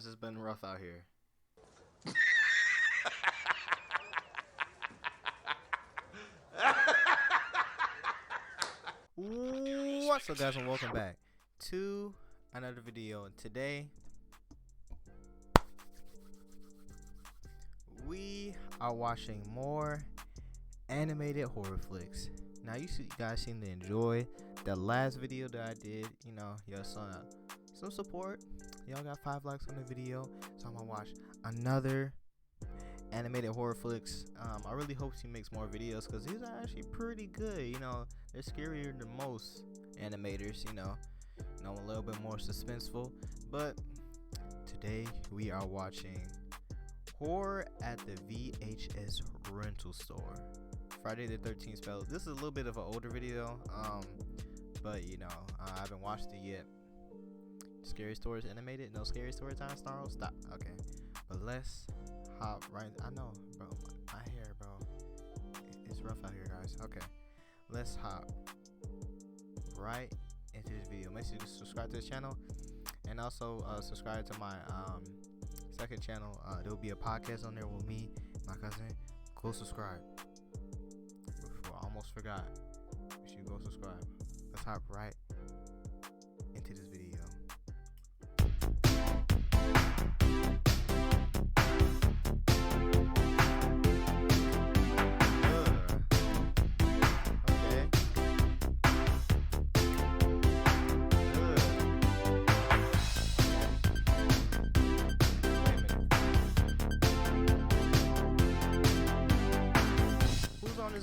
guys. It's been rough out here. What's up, guys, and welcome back to another video. And today we are watching more animated horror flicks. Now, you guys seem to enjoy the last video that I did. You know, y'all saw some support. Y'all got 5 likes on the video, so I'm gonna watch another animated horror flicks. I really hope she makes more videos because these are actually pretty good. You know, they're scarier than most animators. You know, a little bit more suspenseful. But today we are watching Horror at the VHS Rental Store. Friday the 13th spell. This is a little bit of an older video, but you know, I haven't watched it yet. Scary stories animated? No scary story time, Snarl? Stop. Okay, but let's hop right. I know, bro. My hair, bro. It's rough out here, guys. Okay, let's hop right into this video. Make sure you subscribe to this channel, and also subscribe to my second channel. There will be a podcast on there with me, my cousin. Go subscribe. Before I almost forgot. You should go subscribe. Let's hop right into this video.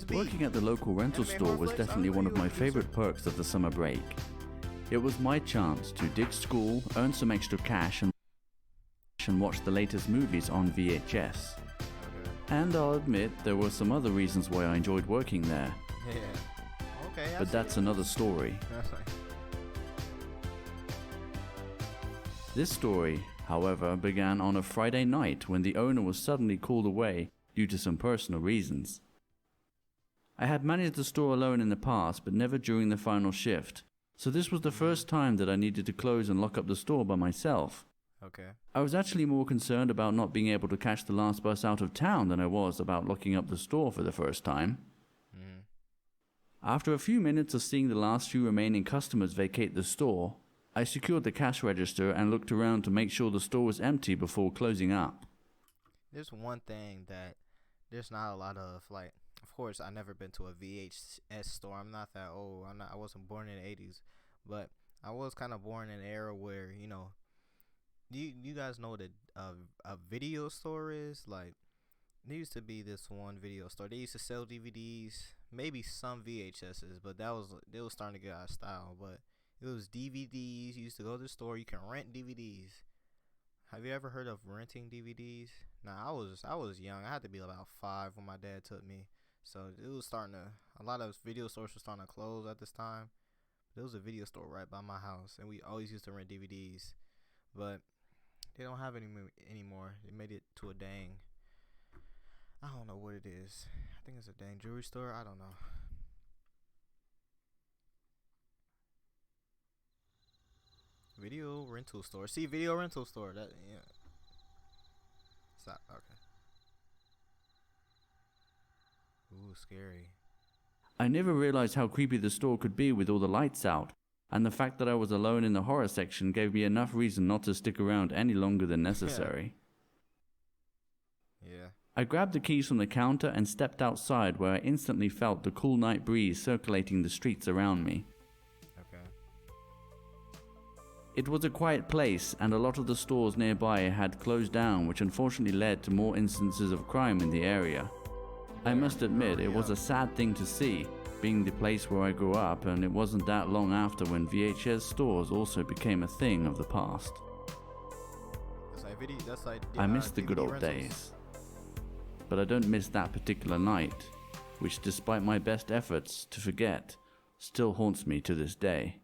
Working at the local rental store was definitely one of my favorite perks of the summer break. It was my chance to ditch school, earn some extra cash, and watch the latest movies on VHS. And I'll admit there were some other reasons why I enjoyed working there. Yeah. Okay. But that's another story. This story, however, began on a Friday night when the owner was suddenly called away due to some personal reasons. I had managed the store alone in the past, but never during the final shift, so this was the first time that I needed to close and lock up the store by myself. Okay. I was actually more concerned about not being able to catch the last bus out of town than I was about locking up the store for the first time. After a few minutes of seeing the last few remaining customers vacate the store, I secured the cash register and looked around to make sure the store was empty before closing up. There's one thing that there's not a lot of, like, of course, I've never been to a VHS store. I'm not that old. I wasn't born in the 80s, but I was kind of born in an era where, you know, you guys know what a video store is? Like, there used to be this one video store. They used to sell DVDs, maybe some VHSs, but they was starting to get out of style. But it was DVDs. You used to go to the store. You can rent DVDs. Have you ever heard of renting DVDs? Nah, I was young. I had to be about 5 when my dad took me. So it was starting to, a lot of video stores were starting to close at this time. There was a video store right by my house, and we always used to rent DVDs. But they don't have any anymore. They made it to a dang, I don't know what it is. I think it's a dang jewelry store. I don't know. Video rental store. See, video rental store. That, yeah. Stop. Okay. Ooh, scary. I never realized how creepy the store could be with all the lights out, and the fact that I was alone in the horror section gave me enough reason not to stick around any longer than necessary. Yeah. I grabbed the keys from the counter and stepped outside, where I instantly felt the cool night breeze circulating the streets around me. Okay. It was a quiet place, and a lot of the stores nearby had closed down, which unfortunately led to more instances of crime in the area. I must admit, it was a sad thing to see, being the place where I grew up, and it wasn't that long after when VHS stores also became a thing of the past. I miss the good old days, but I don't miss that particular night, which, despite my best efforts to forget, still haunts me to this day.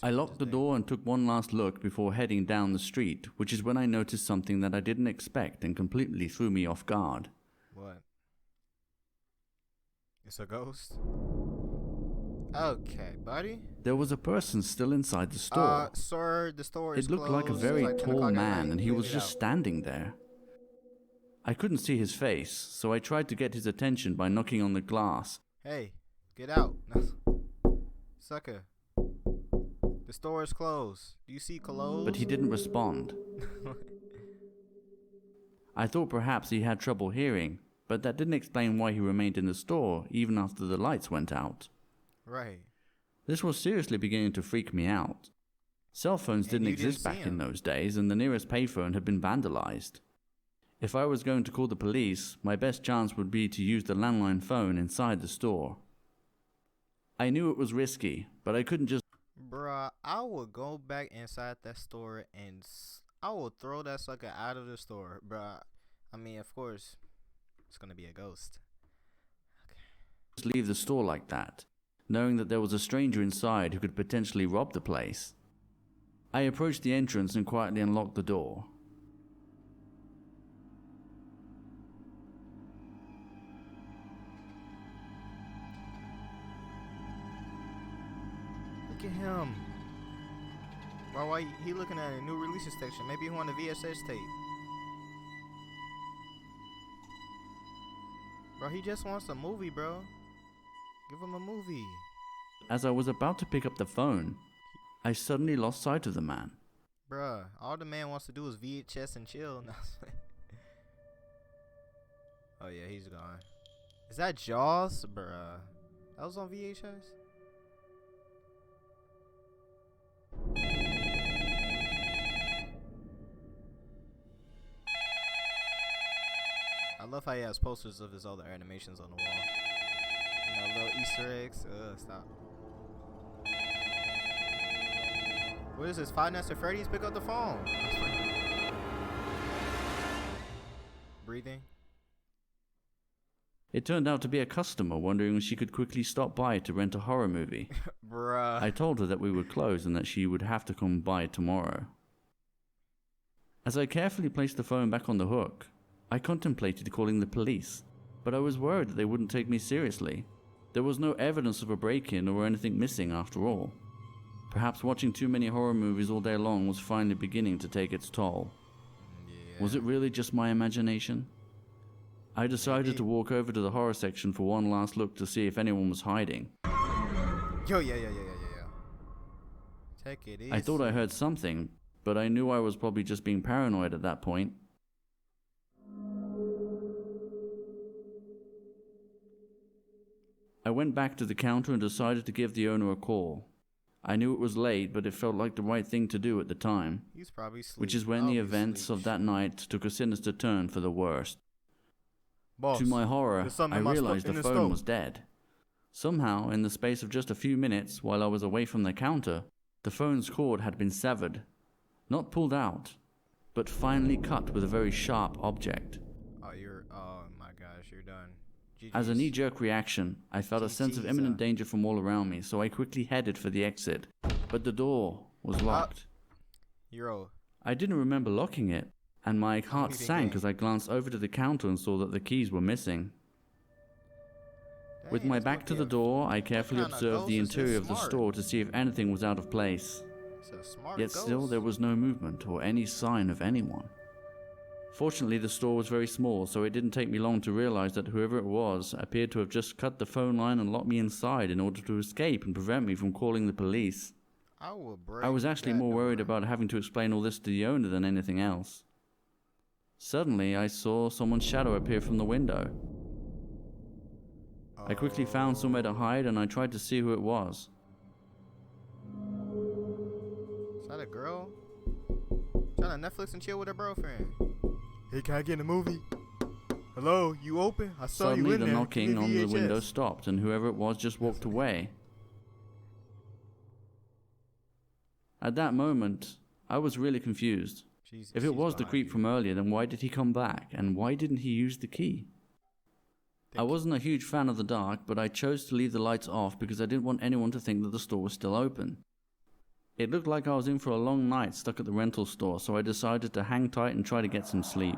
I locked the door and took one last look before heading down the street, which is when I noticed something that I didn't expect and completely threw me off guard. What? It's a ghost? Okay, buddy. There was a person still inside the store. Sir, the store is It looked like a closed. It's very like 10 tall o'clock at man, night. and he Please was get just out. standing there. I couldn't see his face, so I tried to get his attention by knocking on the glass. Hey, get out. Sucker. The store is closed. Do you see closed? But he didn't respond. I thought perhaps he had trouble hearing, but that didn't explain why he remained in the store even after the lights went out. Right. This was seriously beginning to freak me out. Cell phones didn't exist back in those days, and the nearest payphone had been vandalized. If I was going to call the police, my best chance would be to use the landline phone inside the store. I knew it was risky, but I couldn't just... Bruh, I would go back inside that store and I will throw that sucker out of the store, bruh. I mean, of course, it's gonna be a ghost. Just leave the store like that, knowing that there was a stranger inside who could potentially rob the place. I approached the entrance and quietly unlocked the door. Look at him. Why he looking at a new releases section? Maybe he want a VHS tape. Bro, he just wants a movie, bro. Give him a movie. As I was about to pick up the phone, I suddenly lost sight of the man. Bruh, all the man wants to do is VHS and chill. Oh yeah, he's gone. Is that Jaws? Bruh. That was on VHS? I love how he has posters of his other animations on the wall. You know, little Easter eggs. Stop. What is this? Five Nights at Freddy's? Pick up the phone. Breathing. It turned out to be a customer wondering if she could quickly stop by to rent a horror movie. Bruh. I told her that we were closed and that she would have to come by tomorrow. As I carefully placed the phone back on the hook, I contemplated calling the police, but I was worried that they wouldn't take me seriously. There was no evidence of a break-in or anything missing after all. Perhaps watching too many horror movies all day long was finally beginning to take its toll. Yeah. Was it really just my imagination? I decided to walk over to the horror section for one last look to see if anyone was hiding. Yo, yeah. Take it easy. I thought I heard something, but I knew I was probably just being paranoid at that point. I went back to the counter and decided to give the owner a call. I knew it was late, but it felt like the right thing to do at the time. He's probably asleep. Which is when the events of that night took a sinister turn for the worst. Boss, to my horror, I realized the phone stove was dead. Somehow, in the space of just a few minutes while I was away from the counter, the phone's cord had been severed. Not pulled out, but finally cut with a very sharp object. Oh my gosh, you're done. GG's. As a knee-jerk reaction, I felt a sense of imminent danger from all around me, so I quickly headed for the exit. But the door was locked. Euro. I didn't remember locking it, and my heart sank as I glanced over to the counter and saw that the keys were missing. Dang, With my this back must to be the a- door, I carefully kinda observed the ghost is interior of the smart. store to see if anything was out of place. It's a smart Yet still, ghost. there was no movement or any sign of anyone. Fortunately, the store was very small, so it didn't take me long to realize that whoever it was appeared to have just cut the phone line and locked me inside in order to escape and prevent me from calling the police. I I was actually more worried about having to explain all this to the owner than anything else. Suddenly, I saw someone's shadow appear from the window. I quickly found somewhere to hide and I tried to see who it was. Is that a girl? Trying to Netflix and chill with her girlfriend. Hey, can I get in a movie? Hello, you open? I saw Suddenly, you in the there. knocking Give me on the VHS. window stopped and whoever it was just walked away. At that moment, I was really confused. If it was the creep from earlier, then why did he come back? And why didn't he use the key? I wasn't a huge fan of the dark, but I chose to leave the lights off because I didn't want anyone to think that the store was still open. It looked like I was in for a long night stuck at the rental store, so I decided to hang tight and try to get some sleep.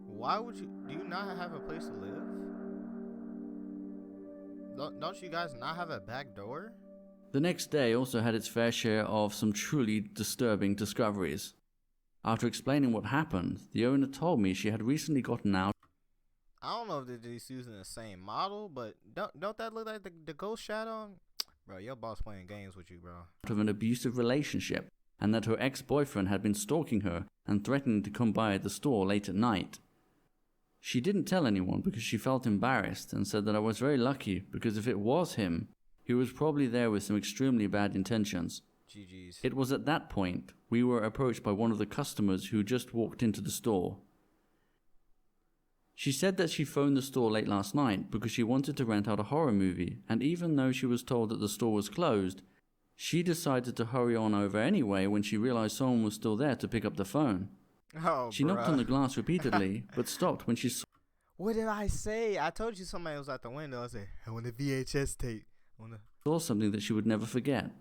Why would you? Do you not have a place to live? Don't you guys not have a back door? The next day also had its fair share of some truly disturbing discoveries. After explaining what happened, the owner told me she had recently gotten out I don't know if they're just using the same model, but don't that look like the ghost shadow? Bro, your boss playing games with you, bro. of an abusive relationship, and that her ex-boyfriend had been stalking her and threatening to come by at the store late at night. She didn't tell anyone because she felt embarrassed and said that I was very lucky because if it was him, he was probably there with some extremely bad intentions. GG's. It was at that point we were approached by one of the customers who just walked into the store. She said that she phoned the store late last night because she wanted to rent out a horror movie, and even though she was told that the store was closed, she decided to hurry on over anyway when she realized someone was still there to pick up the phone. Oh, She knocked on the glass repeatedly, but stopped when she saw What did I say? I told you somebody was out the window. I said, I want a VHS tape. saw something that she would never forget.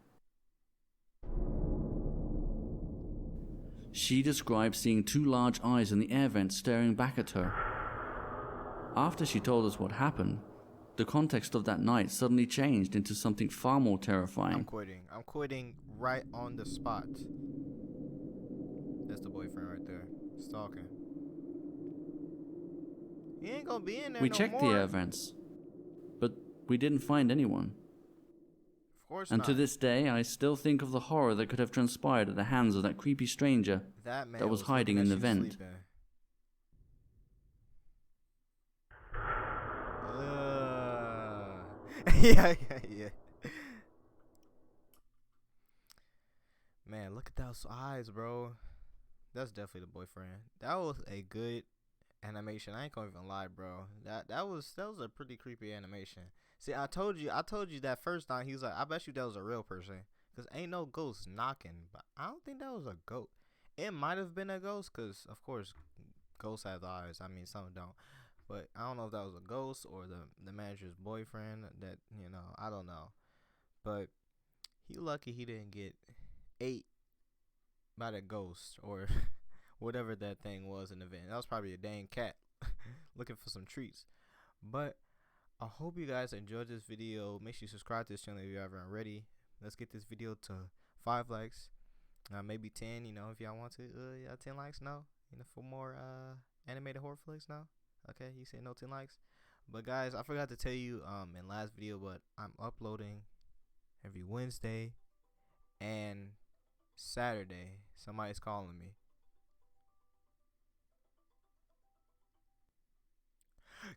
She described seeing two large eyes in the air vent staring back at her. After she told us what happened, the context of that night suddenly changed into something far more terrifying. I'm quitting right on the spot. That's the boyfriend right there, stalking. He ain't gonna be in there We no checked more. the air vents, but we didn't find anyone. Of course And not. to this day, I still think of the horror that could have transpired at the hands of that creepy stranger that man that was hiding looking in at the you vent. sleeping. Yeah. Man, look at those eyes, bro. That's definitely the boyfriend. That was a good animation. I ain't gonna even lie, bro. That was a pretty creepy animation. See, I told you that first time. He was like, I bet you that was a real person, cause ain't no ghost knocking. But I don't think that was a ghost. It might have been a ghost, cause of course, ghosts have eyes. I mean, some don't. But I don't know if that was a ghost or the manager's boyfriend. That, I don't know. But he lucky he didn't get ate by the ghost or whatever that thing was in the van. That was probably a dang cat looking for some treats. But I hope you guys enjoyed this video. Make sure you subscribe to this channel if you haven't already. Let's get this video to 5 likes, maybe 10. If y'all want to. 10 likes, no. For more animated horror flicks, no. Okay, you say no 10 likes. But guys, I forgot to tell you in last video, but I'm uploading every Wednesday and Saturday. Somebody's calling me.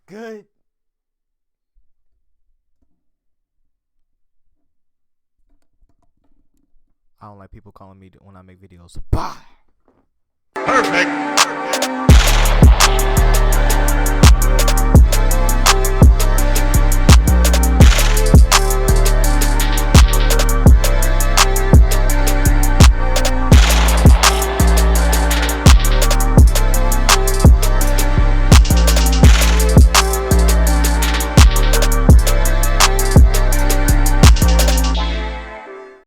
Good. I don't like people calling me when I make videos. Bye.